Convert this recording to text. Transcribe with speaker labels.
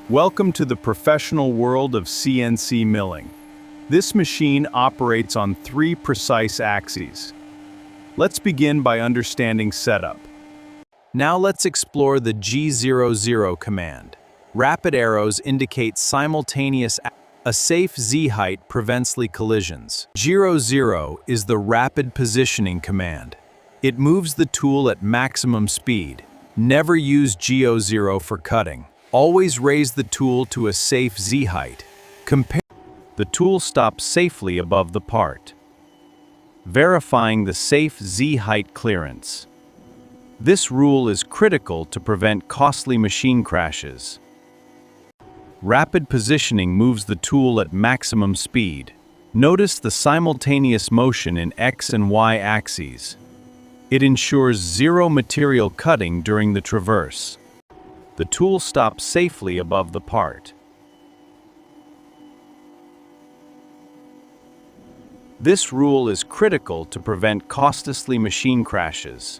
Speaker 1: Welcome to the professional world of CNC milling. This machine operates on 3 precise axes. Let's begin by understanding setup. Now let's explore the G00 command. Rapid arrows indicate simultaneous a safe Z height prevents collisions. G00 is the rapid positioning command. It moves the tool at maximum speed. Never use G00 for cutting. Always raise the tool to a safe Z height. The tool stops safely above the part. Verifying the safe Z height clearance. This rule is critical to prevent costly machine crashes. Rapid positioning moves the tool at maximum speed. Notice the simultaneous motion in X and Y axes. It ensures zero material cutting during the traverse. The tool stops safely above the part. This rule is critical to prevent costly machine crashes.